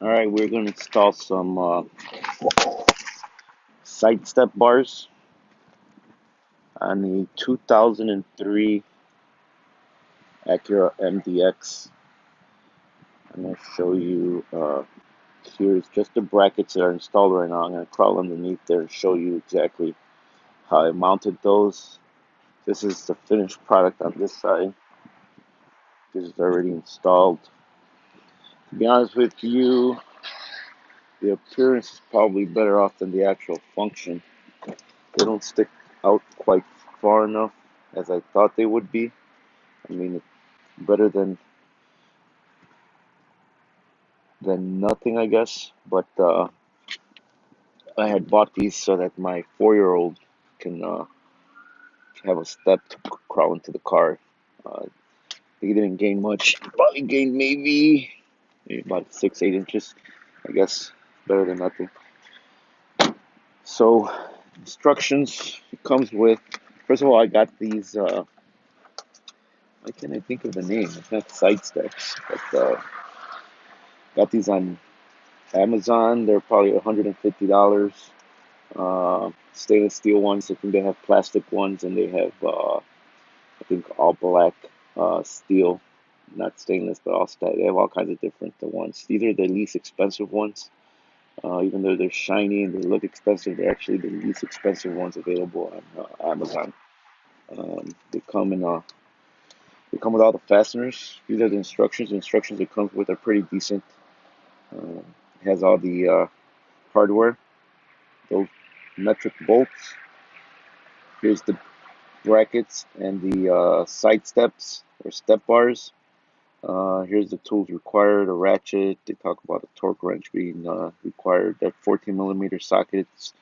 Alright, we're going to install some side step bars on the 2003 Acura MDX. I'm going to show you, here's just the brackets that are installed right now. I'm going to crawl underneath there and show you exactly how I mounted those. This is the finished product on this side. This is already installed. To be honest with you, the appearance is probably better off than the actual function. They don't stick out quite far enough as I thought they would be. I mean, it's better than nothing, I guess. But I had bought these so that my 4-year-old can have a step to crawl into the car. He didn't gain much. He probably gained maybe about 6-8 inches. I guess better than nothing. So instructions it comes with. First of all, I got these. Why can't I think of the name? It's not side steps, but got these on Amazon. They're probably $150. Stainless steel ones. I think they have plastic ones, and they have I think all black steel, not stainless, but all steel. They have all kinds of different ones. These are the least expensive ones. Even though they're shiny and they look expensive, they're actually the least expensive ones available on Amazon. They come in they come with all the fasteners. These are the instructions. The instructions it comes with are pretty decent. It has all the hardware, those metric bolts. Here's the brackets and the side steps or step bars. Here's the tools required, a ratchet. They talk about a torque wrench being required. That 14 millimeter socket, it's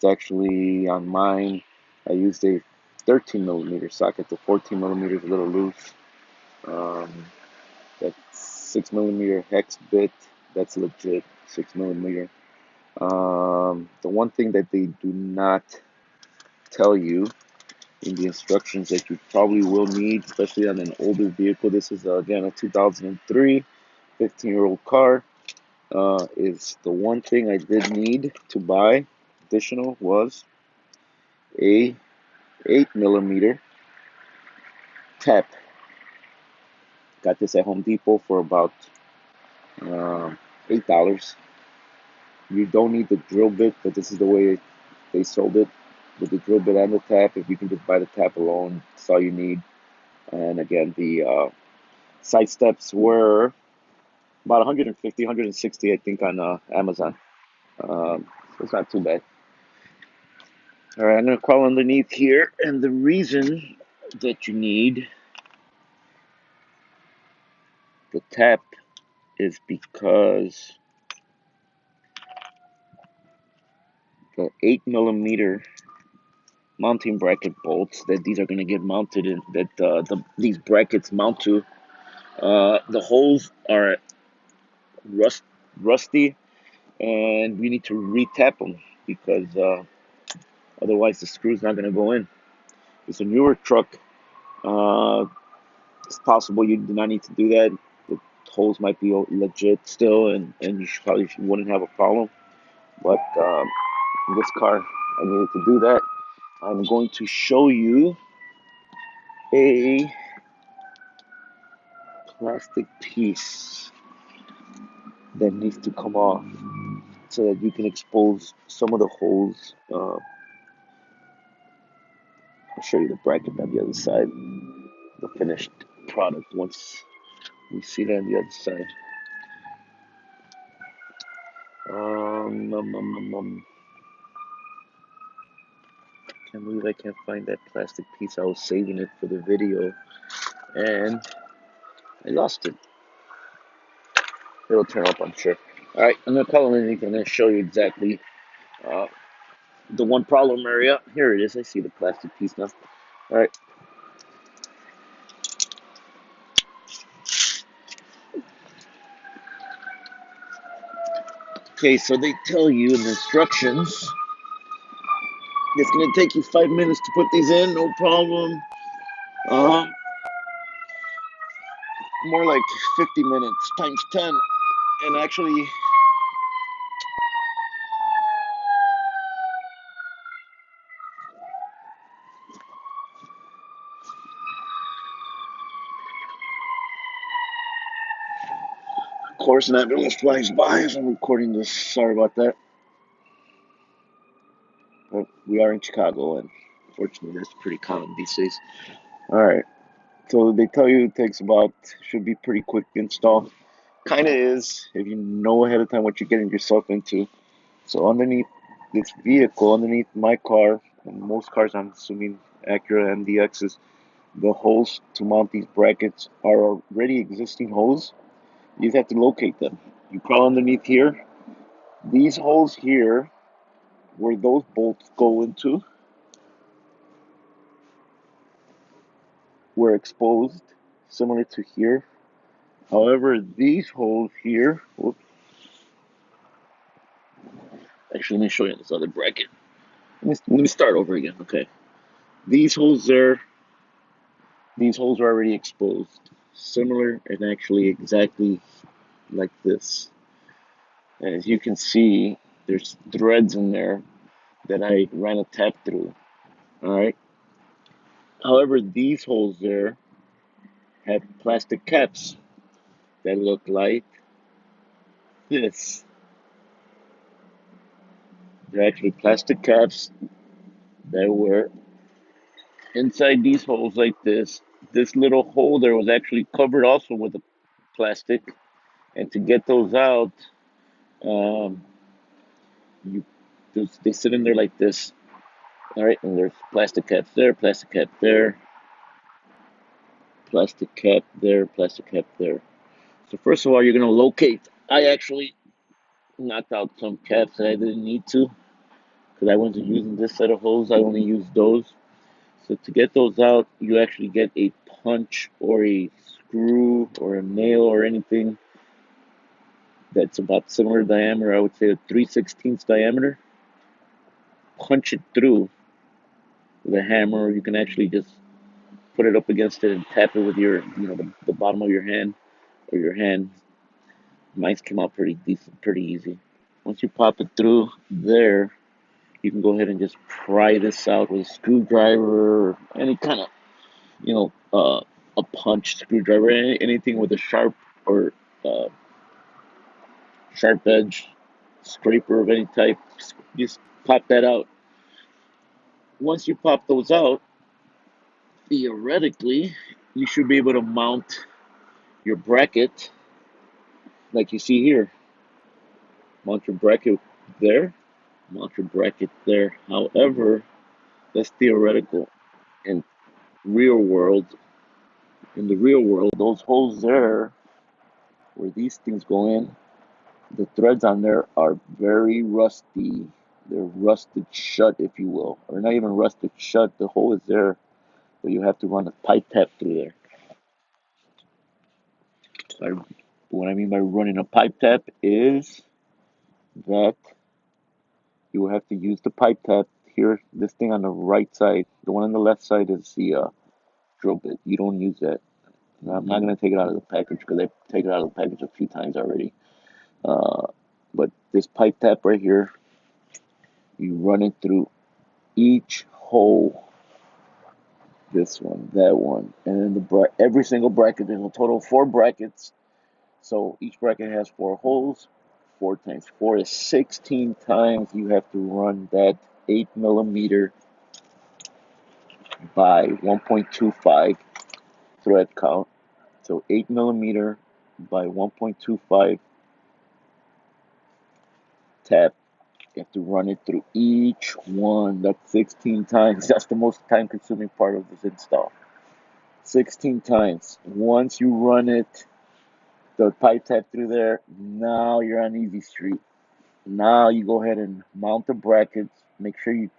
actually on mine. I used a 13 millimeter socket. The 14 millimeter is a little loose. That 6 millimeter hex bit, that's legit 6 millimeter. The one thing that they do not tell you in the instructions that you probably will need, especially on an older vehicle. This is again a 2003 15-year-old car. Is the one thing I did need to buy additional was a 8 millimeter tap. Got this at Home Depot for about $8. You don't need the drill bit, but this is the way they sold it with the drill bit and the tap. If you can just buy the tap alone, that's all you need. And again, the side steps were about 150, 160, I think, on Amazon. So it's not too bad. All right, I'm going to crawl underneath here. And the reason that you need the tap is because the 8 millimeter mounting bracket bolts that these are going to get mounted in, that these brackets mount to, the holes are rusty, and we need to re-tap them because otherwise the screw's not going to go in. It's a newer truck. It's possible you do not need to do that. The holes might be legit still, and you probably wouldn't have a problem. But in this car, I needed to do that. I'm going to show you a plastic piece that needs to come off so that you can expose some of the holes. I'll show you the bracket on the other side, the finished product once we see it on the other side. Can't believe I can't find that plastic piece. I was saving it for the video and I lost it. It'll turn up, I'm sure. Alright, I'm going to call underneath and I'm going to show you exactly the one problem area. Here it is. I see the plastic piece now. Alright. Okay, so they tell you in the instructions it's going to take you 5 minutes to put these in, no problem. More like 50 minutes times 10. And actually, course, an ambulance flies by as I'm recording this. Sorry about that. But we are in Chicago, and fortunately, that's pretty common these days. All right. So they tell you it takes about, should be pretty quick install. Kind of is if you know ahead of time what you're getting yourself into. So underneath this vehicle, underneath my car, and most cars, I'm assuming Acura MDXs, the holes to mount these brackets are already existing holes. You just have to locate them. You crawl underneath here. These holes here, where those bolts go into, were exposed, similar to here. However, these holes here, whoops, actually, let me show you this other bracket. Let me start over again. Okay, these holes there, these holes are already exposed, similar and actually exactly like this. And as you can see, there's threads in there that I ran a tap through. All right. However, these holes there have plastic caps that look like this. They're actually plastic caps that were inside these holes like this. This little hole there was actually covered also with a plastic, and to get those out, um, you they sit in there like this. All right, and there's plastic caps there, plastic cap there, plastic cap there, plastic cap there. So first of all, you're gonna locate. I actually knocked out some caps that I didn't need to because I wasn't using this set of holes. I only used those. So to get those out, you actually get a punch or a screw or a nail or anything that's about similar diameter. I would say a 3/16 diameter. Punch it through with a hammer, or you can actually just put it up against it and tap it with your, the bottom of your hand or your hand. Mine came out pretty decent, pretty easy. Once you pop it through there, you can go ahead and just pry this out with a screwdriver or any kind of, you know, uh, a punch screwdriver, anything with a sharp or uh, sharp edge, scraper of any type. Just pop that out. Once you pop those out, theoretically, you should be able to mount your bracket like you see here. Mount your bracket there, mount your bracket there. However, that's theoretical. In real world, in the real world, those holes there where these things go in, the threads on there are very rusty. They're rusted shut, if you will, or not even rusted shut. The hole is there, but you have to run a pipe tap through there. So what I mean by running a pipe tap is that you will have to use the pipe tap here. This thing on the right side, the one on the left side is the drill bit. You don't use that. Now, I'm not going to take it out of the package because I take it out of the package a few times already. Uh, but this pipe tap right here, you run it through each hole. This one, that one, and then every single bracket. There's a total of 4 brackets. So each bracket has 4 holes. 4 times 4 is 16 times. You have to run that 8 millimeter by 1.25 thread count. So 8 millimeter by 1.25 tap. You have to run it through each one. That's 16 times. That's the most time consuming part of this install. 16 times. Once you run it, the pipe tap through there, now you're on easy street. Now you go ahead and mount the brackets. Make sure you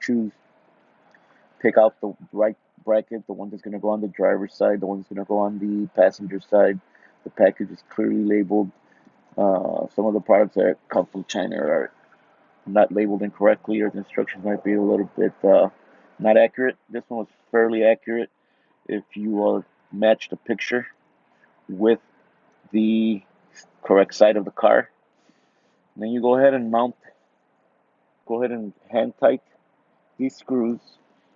pick out the right bracket, the one that's going to go on the driver's side, the one that's going to go on the passenger side. The package is clearly labeled. Some of the products that come from China are not labeled incorrectly, or the instructions might be a little bit not accurate. This one was fairly accurate if you match the picture with the correct side of the car. And then you go ahead and hand tight these screws.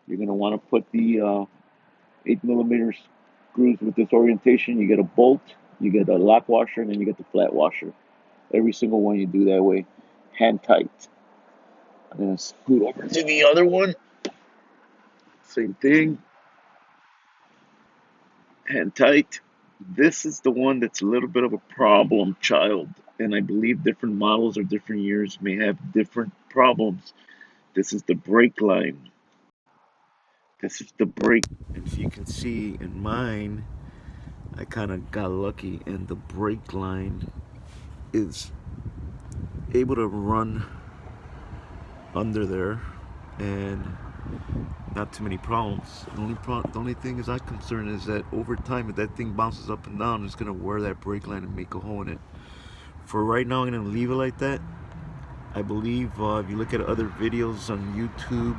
You're going to want to put the 8 millimeter screws with this orientation. You get a bolt, you get a lock washer, and then you get the flat washer. Every single one you do that way, hand tight. I'm gonna scoot over to the other one. Same thing, hand tight. This is the one that's a little bit of a problem child, and I believe different models or different years may have different problems. This is the brake line. This is the brake. As you can see in mine, I kind of got lucky, and the brake line is able to run under there, and not too many problems. The only thing is I'm concerned is that over time, if that thing bounces up and down, it's gonna wear that brake line and make a hole in it. For right now, I'm gonna leave it like that. I believe if you look at other videos on YouTube,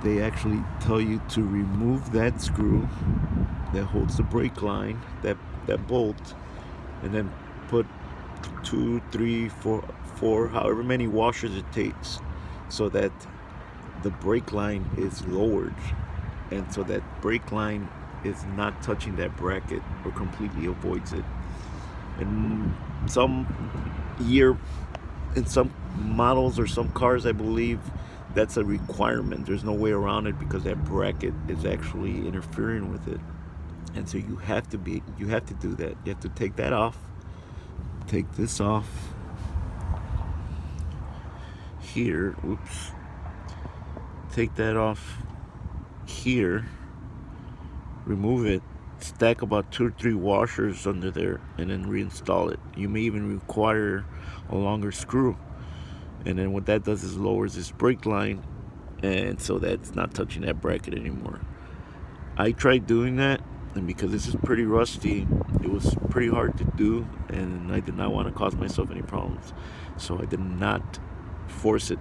they actually tell you to remove that screw that holds the brake line, that bolt, and then put 2, 3, 4, however many washers it takes, so that the brake line is lowered, and so that brake line is not touching that bracket or completely avoids it. And in some models or some cars, I believe that's a requirement. There's no way around it because that bracket is actually interfering with it, and so you have to do that. You have to take that off, take this off here. Oops. Take that off here, remove it, stack about 2 or 3 washers under there, and then reinstall it. You may even require a longer screw, and then what that does is lowers this brake line, and so that's not touching that bracket anymore. I tried doing that, and because this is pretty rusty, it was pretty hard to do, and I did not want to cause myself any problems, so I did not force it.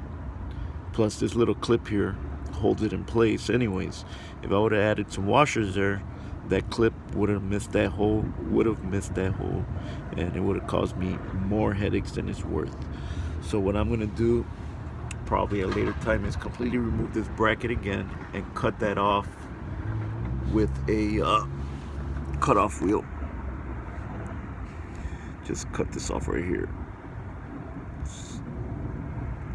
Plus this little clip here holds it in place anyways. If I would have added some washers there, that clip would have missed that hole, and it would have caused me more headaches than it's worth. So what I'm gonna do probably at a later time is completely remove this bracket again and cut that off with a cutoff wheel. Just cut this off right here.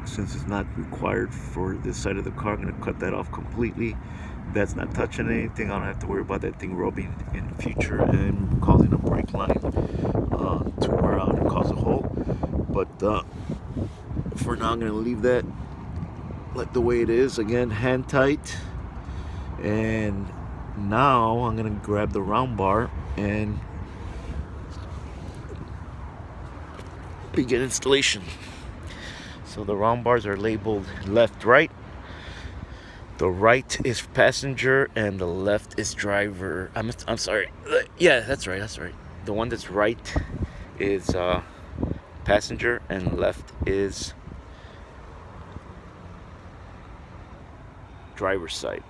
Since it's not required for this side of the car, I'm going to cut that off completely. That's not touching anything. I don't have to worry about that thing rubbing in the future and causing a brake line to wear out and cause a hole. But for now, I'm going to leave that like the way it is. Again, hand tight. And now I'm going to grab the round bar and begin installation. So the round bars are labeled left, right. The right is passenger and the left is driver. I'm sorry. Yeah, that's right. The one that's right is passenger and left is driver's side.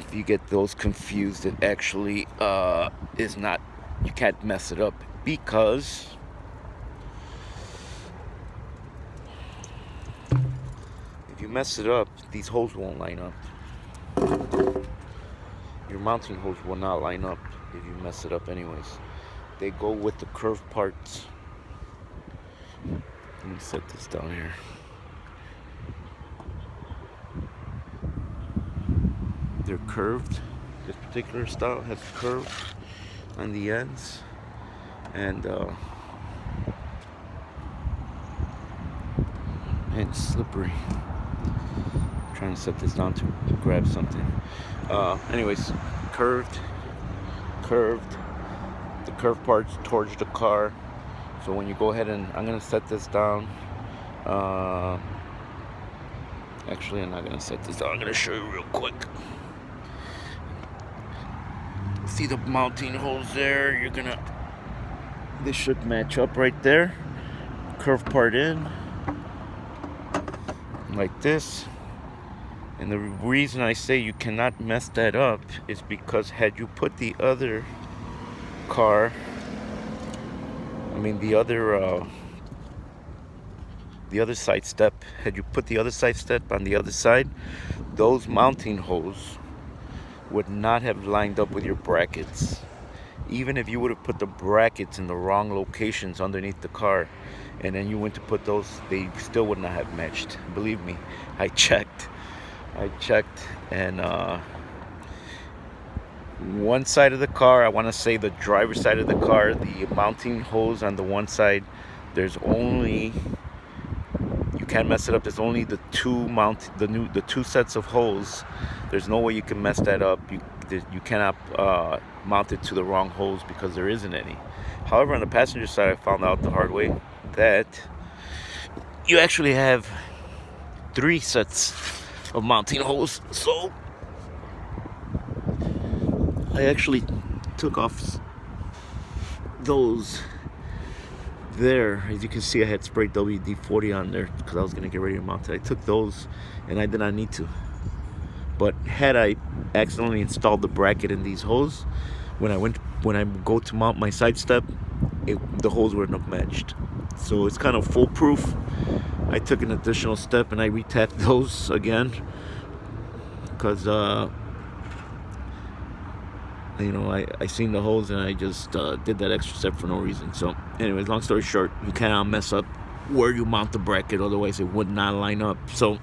If you get those confused, it actually is not. You can't mess it up because if you mess it up, these holes won't line up. Your mounting holes will not line up if you mess it up anyways. They go with the curved parts. Let me set this down here. They're curved. This particular style has curve on the ends, and it's slippery. I'm trying to set this down to grab something. Anyways, curved. The curved parts towards the car. So when you go ahead and I'm gonna set this down. Actually, I'm not gonna set this down. I'm gonna show you real quick. See the mounting holes there? This should match up right there. Curved part in, like this. And the reason I say you cannot mess that up is because had you put the other car, the other side step, had you put the other side step on the other side, those mounting holes would not have lined up with your brackets. Even if you would have put the brackets in the wrong locations underneath the car, and then you went to put those, they still would not have matched. Believe me, I checked. And one side of the car, I want to say the driver's side of the car, the mounting hose on the one side, there's only, you can't mess it up. There's only the two sets of hose. There's no way you can mess that up. You cannot mount it to the wrong hose because there isn't any. However, on the passenger side, I found out the hard way that you actually have 3 sets of mounting hose. So I actually took off those there. As you can see, I had sprayed WD-40 on there because I was going to get ready to mount it. I took those and I did not need to. But had I accidentally installed the bracket in these hoses, when I go to mount my side step, the hose wouldn't have matched. So it's kind of foolproof. I took an additional step and I retapped those again because I seen the hose and I just did that extra step for no reason. So anyways, long story short, you cannot mess up where you mount the bracket, otherwise it would not line up. So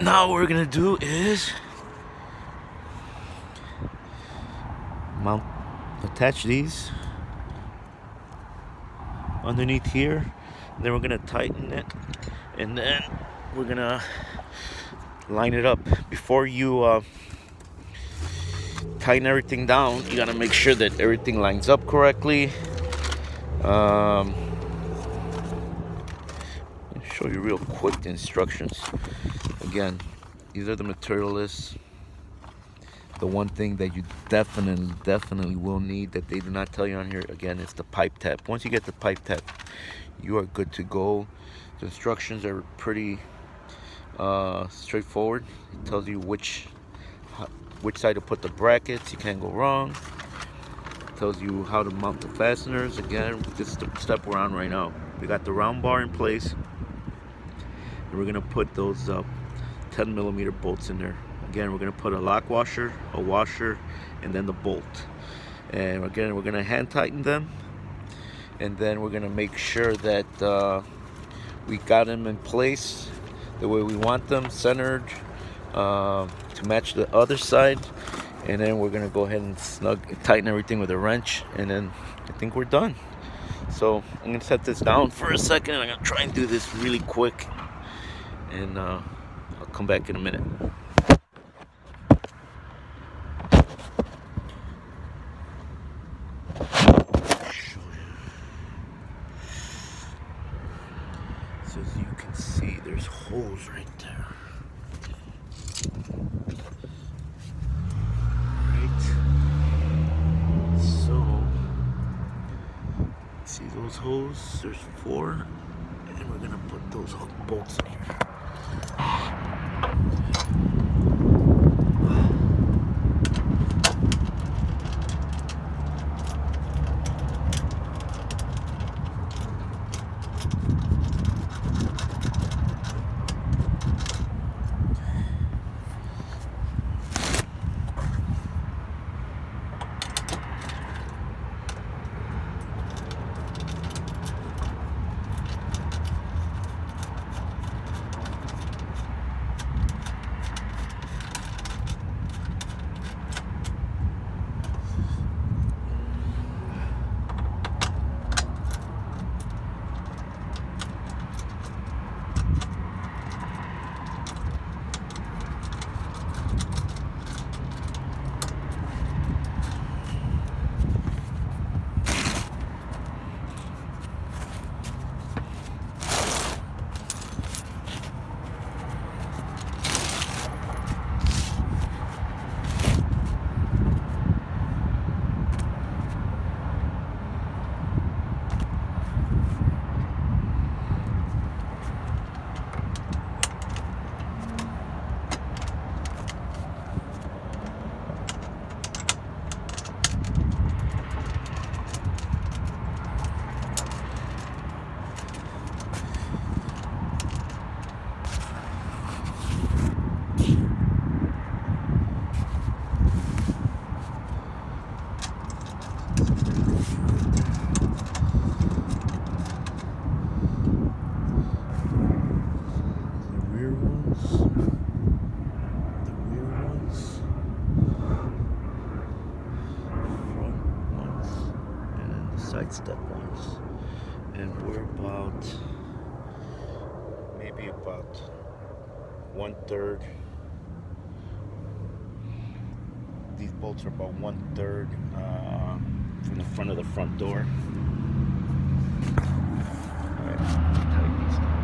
now what we're gonna do is attach these underneath here, and then we're gonna tighten it, and then we're gonna line it up. Before you tighten everything down, you gotta make sure that everything lines up correctly. I'll show you real quick the instructions. Again, these are the material lists. The one thing that you definitely will need that they do not tell you on here, again, is the pipe tap. Once you get the pipe tap, you are good to go. The instructions are pretty straightforward. It tells you which side to put the brackets. You can't go wrong. It tells you how to mount the fasteners. Again, this is the step we're on right now. We got the round bar in place, and we're gonna put those 10mm bolts in there. Again, we're gonna put a lock washer, a washer, and then the bolt. And again, we're gonna hand tighten them, and then we're gonna make sure that we got them in place the way we want them, centered to match the other side. And then we're gonna go ahead and tighten everything with a wrench, and then I think we're done. So I'm gonna set this down for a second, and I'm gonna try and do this really quick, and I'll come back in a minute. So as you can see, there's holes right there. Right. So, see those holes? There's 4, and we're gonna put those bolts in here. rear ones, front ones, and then the side step ones. And we're about, maybe about 1/3. These bolts are about 1/3 from the front of the front door. Alright, tighten these down.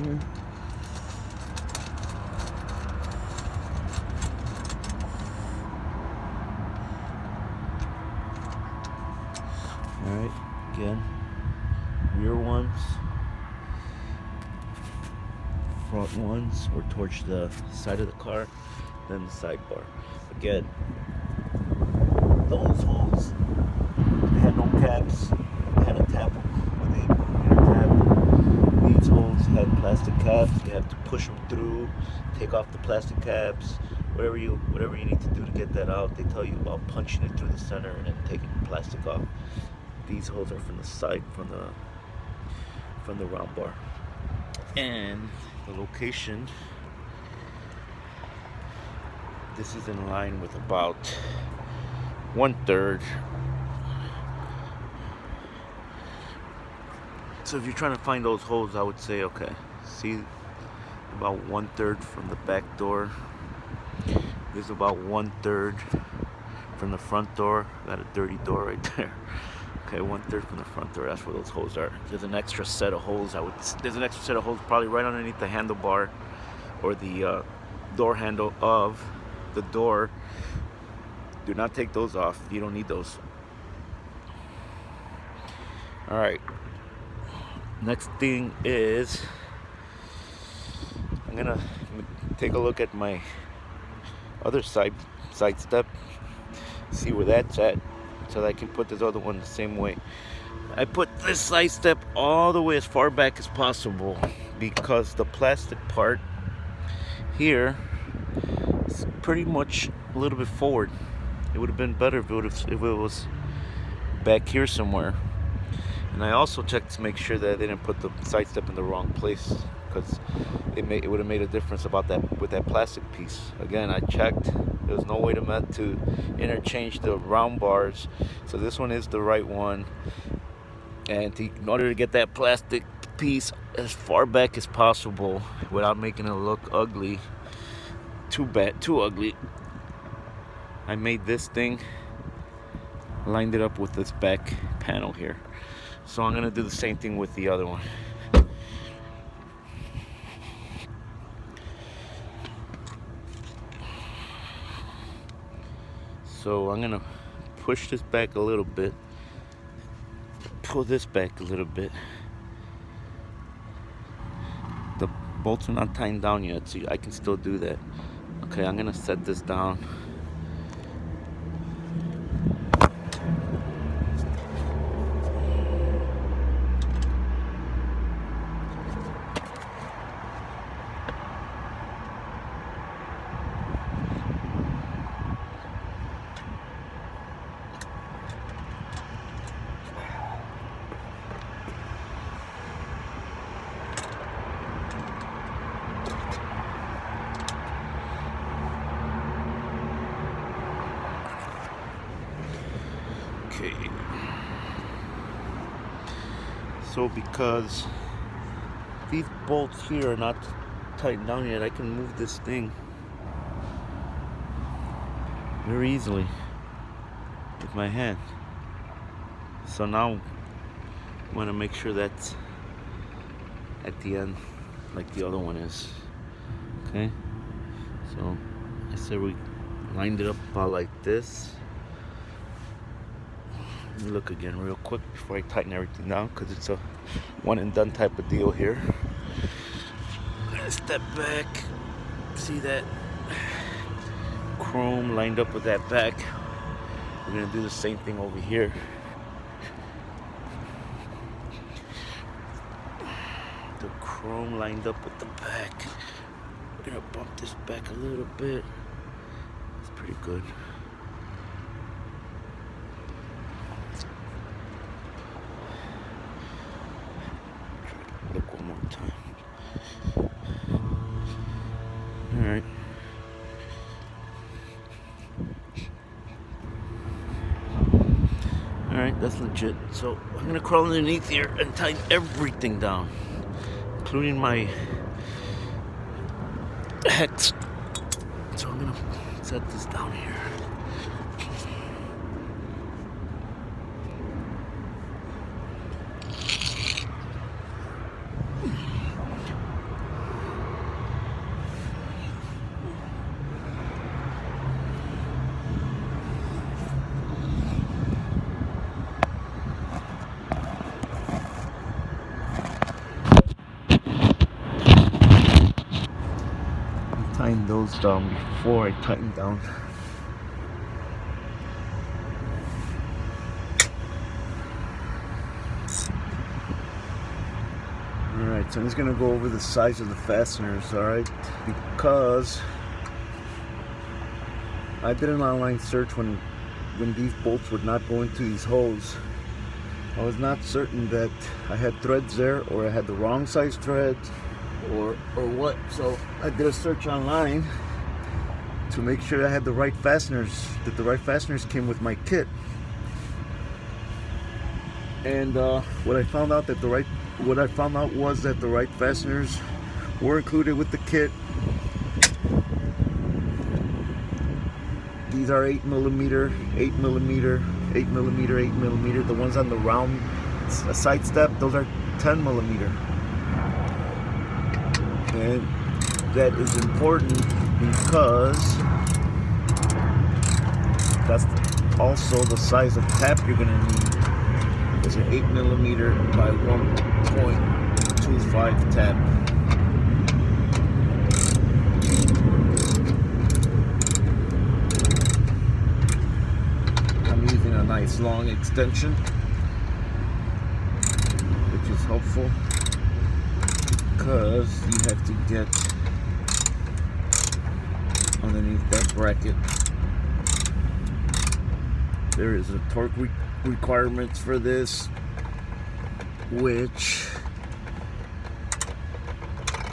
Here. Alright, again, rear ones, front ones were towards the side of the car, then the sidebar. Again, those holes, they had no caps, they had a tab with a inner tab. These holes had plastic caps, you have to push them through, take off the plastic caps, whatever you need to do to get that out. They tell you about punching it through the center and then taking the plastic off. These holes are from the side, from the round bar. And the location, this is in line with about 1/3. So if you're trying to find those holes, I would say, okay, see about 1/3 from the back door. This is about 1/3 from the front door. Got a dirty door right there. Okay, 1/3 from the front door. That's where those holes are. There's an extra set of holes. There's an extra set of holes probably right underneath the handlebar or the door handle of the door. Do not take those off. You don't need those. All right. Next thing is I'm gonna take a look at my other side step, see where that's at, so that I can put this other one the same way. I put this side step all the way as far back as possible because the plastic part here is pretty much a little bit forward. It would have been better if it was back here somewhere. And I also checked to make sure that they didn't put the side step in the wrong place, because it would have made a difference about that with that plastic piece. Again, I checked. There was no way to interchange the round bars, so this one is the right one. And in order to get that plastic piece as far back as possible without making it look ugly, too ugly, I made this thing, lined it up with this back panel here. So I'm gonna do the same thing with the other one. So I'm gonna push this back a little bit, pull this back a little bit. The bolts are not tightened down yet, so I can still do that. Okay, I'm gonna set this down. Okay. So because these bolts here are not tightened down yet, I can move this thing very easily with my hand. So now I want to make sure that's at the end like the other one is. Okay, so I said we lined it up about like this. Let me look again real quick before I tighten everything down, because it's a one and done type of deal here. I'm gonna step back, see that chrome lined up with that back We're gonna do the same thing over here. The chrome lined up with the back. We're gonna bump this back a little bit. It's pretty good. Look one more time. Alright. Alright, that's legit. So I'm gonna crawl underneath here and tighten everything down, including my hex. So I'm gonna set this down here. Tighten those down before I tighten down. Alright, so I'm just gonna go over the size of the fasteners, alright? Because I did an online search when these bolts would not go into these holes. I was not certain that I had threads there, or I had the wrong size threads, or what. So I did a search online to make sure I had the right fasteners, that the right fasteners came with my kit. And what I found out was that the right fasteners were included with the kit. These are 8mm, 8mm, 8mm, 8mm. The ones on the round side step, those are 10mm. And that is important because that's also the size of tap you're gonna need. It's an 8mm by 1.25 tap. I'm using a nice long extension, which is helpful because you have to get underneath that bracket. There is a torque requirements for this, which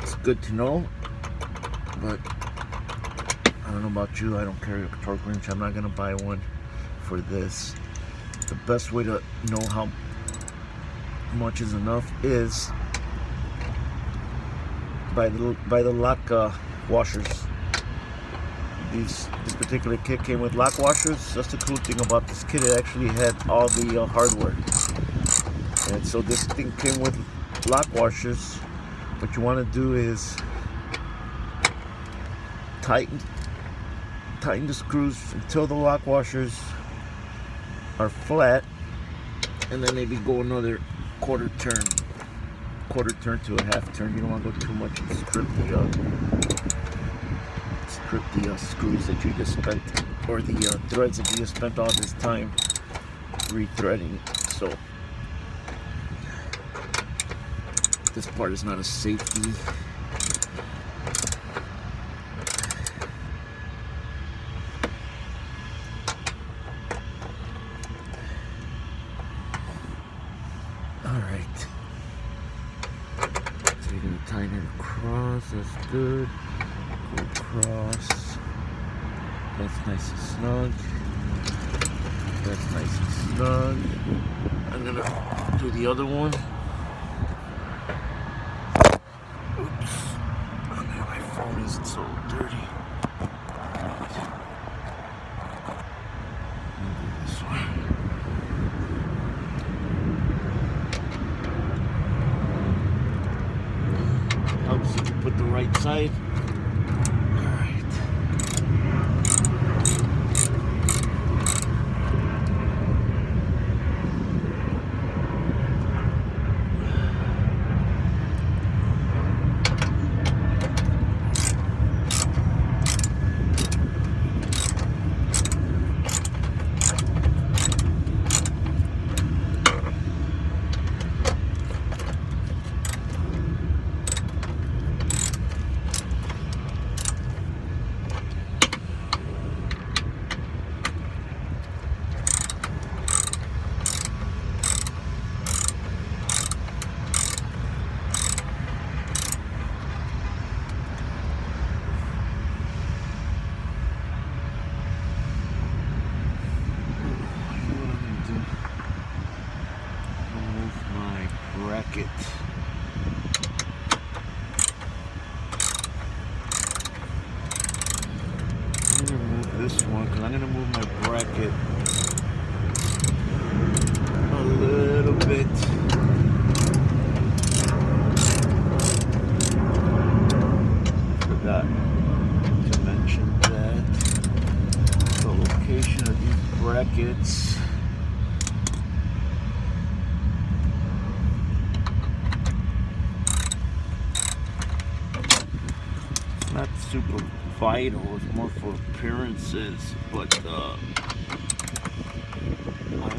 is good to know, but I don't know about you, I don't carry a torque wrench. I'm not gonna buy one for this. The best way to know how much is enough is by the lock washers. This particular kit came with lock washers. That's the cool thing about this kit. It actually had all the hardware, and so this thing came with lock washers. What you want to do is tighten the screws until the lock washers are flat, and then maybe go another quarter turn to a half turn. You don't want to go too much and strip the screws that you just spent, or the threads that you just spent all this time rethreading. So this part is not a safety. Alright, so you're going to tighten it across. That's good. Go across. That's nice and snug. That's nice and snug. I'm going to do the other one. Oops. Oh man, my phone is so dirty. This one. Helps if you put the right side. Alright. bracket. I'm gonna remove this one because I'm gonna move my bracket a little bit. Forgot to mention that the location of these brackets it's not super vital, it's more for appearances, but I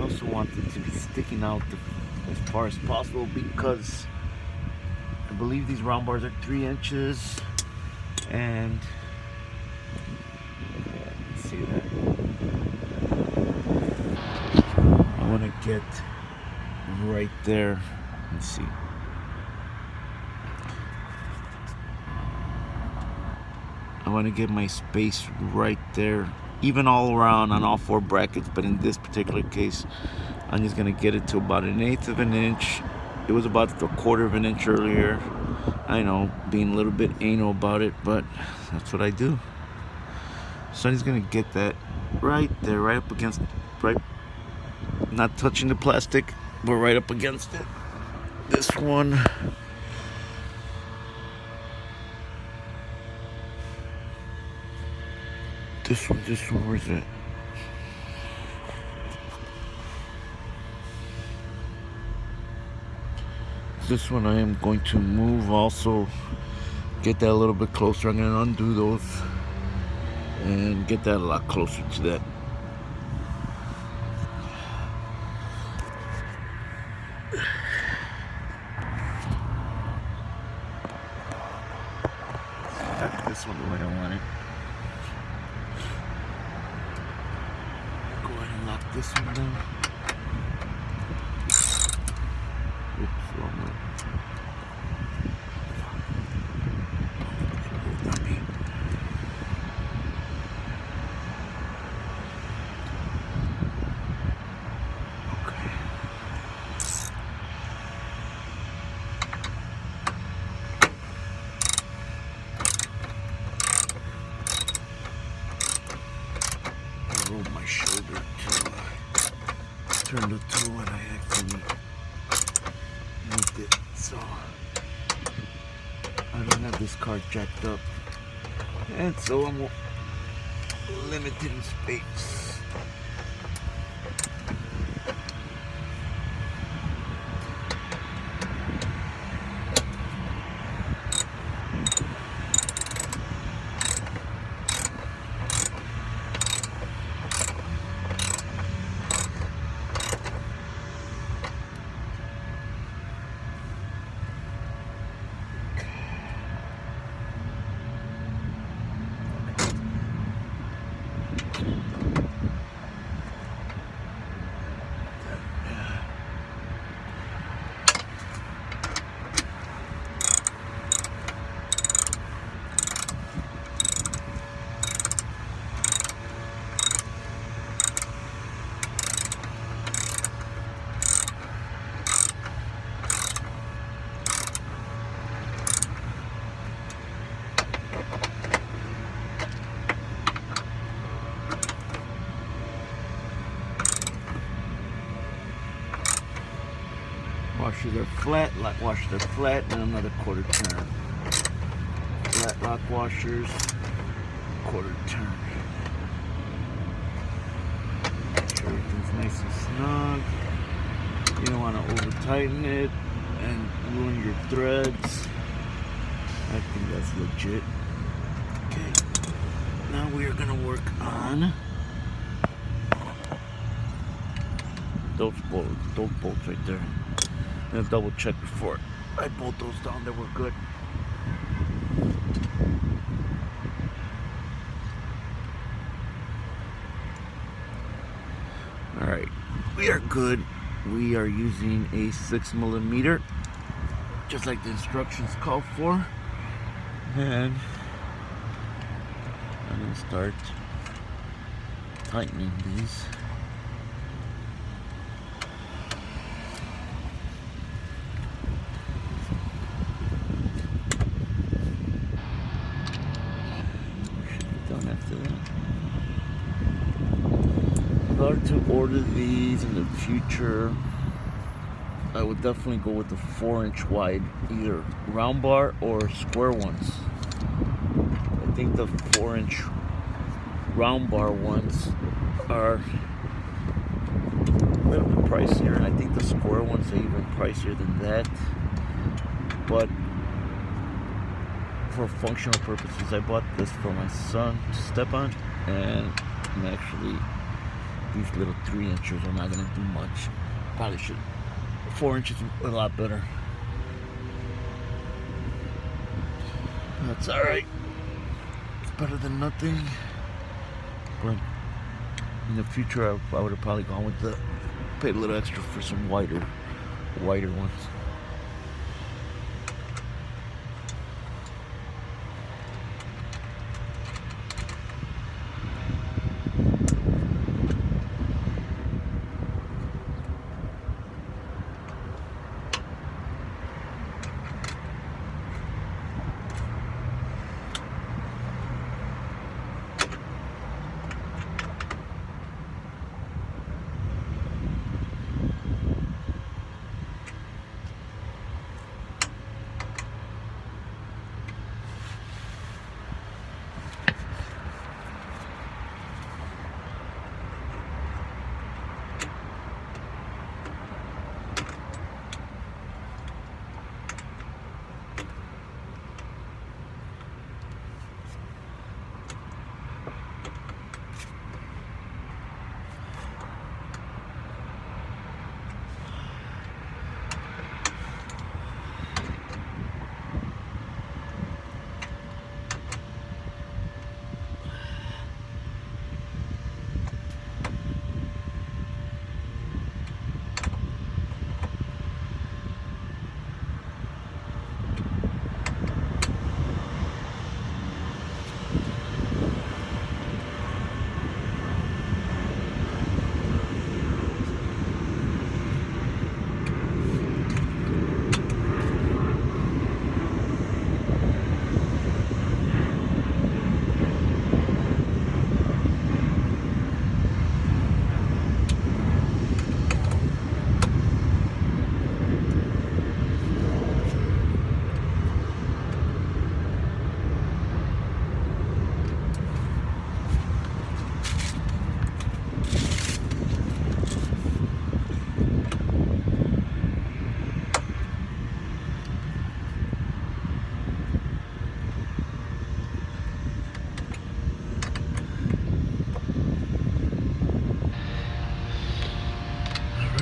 also want it to be sticking out as far as possible because I believe these round bars are 3 inches, and yeah, see that. I want to get right there. Let's see. I want to get my space right there, even all around on all 4 brackets, but in this particular case, I'm just going to get it to about 1/8 of an inch. It was about 1/4 of an inch earlier. I know, being a little bit anal about it, but that's what I do. So I'm just going to get that right there, right up against, right, not touching the plastic, but right up against it. This one. This one, where's it? This one I am going to move also, get that a little bit closer. I'm going to undo those and get that a lot closer to that. That's this one the way I want it. Go ahead and lock this one down. Oops, wrong way. My shoulder to turn the tool, and I actually moved it, so I don't have this car jacked up, and so I'm limited in space. Washers are flat, lock washers are flat, and another 1/4 turn. Flat lock washers, 1/4 turn. Make sure everything's nice and snug. You don't want to over tighten it and ruin your threads. I think that's legit. Okay, now we are going to work on those bolts right there. I'm gonna double check before I bolt those down that we're good. Alright, we are good. We are using a 6mm, just like the instructions call for. And I'm gonna start tightening these. to order these in the future, I would definitely go with the 4-inch wide, either round bar or square ones. I think the 4-inch round bar ones are a little bit pricier, and I think the square ones are even pricier than that. But for functional purposes, I bought this for my son to step on, and actually these little 3-inchers are not going to do much. Probably should. 4 inches a lot better. That's alright. It's better than nothing. But in the future, I would have probably gone with paid a little extra for some wider ones.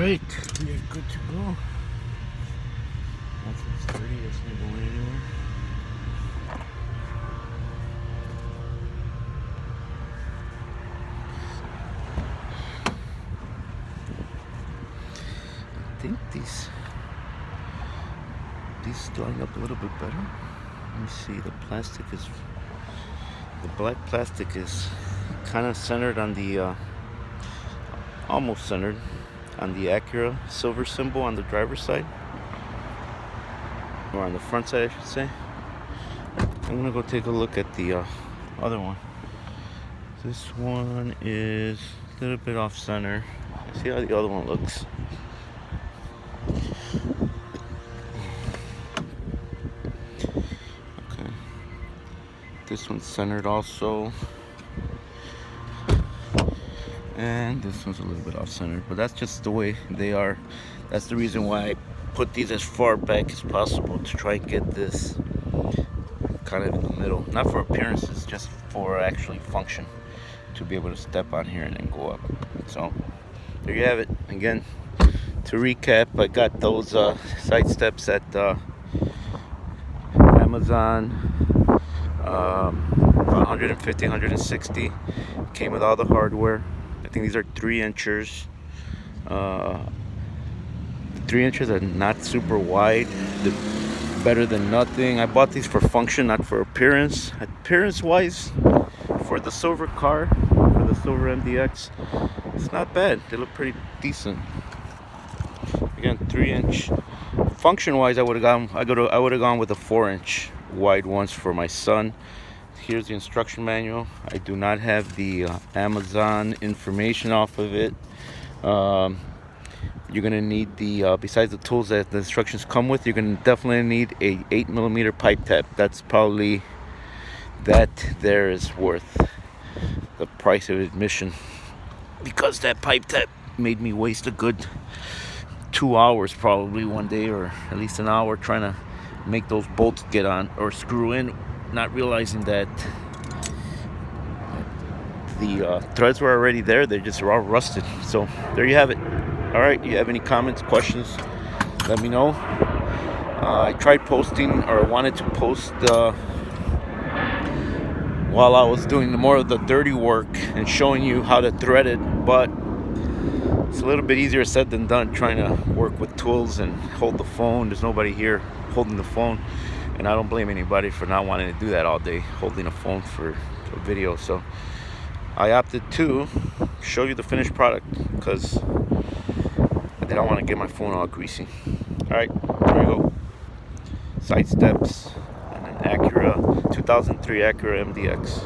Alright, we are good to go. That's what's 30, that's not going anywhere. I think these line up a little bit better. Let me see, the black plastic is kind of centered on the, almost centered on the Acura silver symbol on the driver's side, or on the front side I should say. I'm gonna go take a look at the other one. This one is a little bit off center. See how the other one looks. Okay, this one's centered also, and this one's a little bit off center, but that's just the way they are. That's the reason why I put these as far back as possible, to try and get this kind of in the middle. Not for appearances, just for actually function, to be able to step on here and then go up. So there you have it. Again, to recap, I got those side steps at Amazon, 150, 160. Came with all the hardware. I think these are 3-inchers. 3-inches are not super wide. They're better than nothing. I bought these for function, not for appearance. Appearance wise, for the silver car, for the silver MDX, it's not bad. They look pretty decent. Again, 3-inch. Function wise, I would have gone with the 4-inch wide ones for my son. here's the instruction manual. I do not have the Amazon information off of it. You're gonna need the besides the tools that the instructions come with, you're gonna definitely need a 8mm pipe tap. That's probably, that there is worth the price of admission, because that pipe tap made me waste a good 2 hours probably one day, or at least an hour, trying to make those bolts get on or screw in, not realizing that the threads were already there. They just were all rusted. So there you have it. All right, you have any comments, questions, let me know. I tried posting, or wanted to post while I was doing more of the dirty work and showing you how to thread it, but it's a little bit easier said than done, trying to work with tools and hold the phone. There's nobody here holding the phone, and I don't blame anybody for not wanting to do that all day, holding a phone for a video. So I opted to show you the finished product because I didn't want to get my phone all greasy. All right, there we go. Side steps and an Acura 2003 Acura MDX.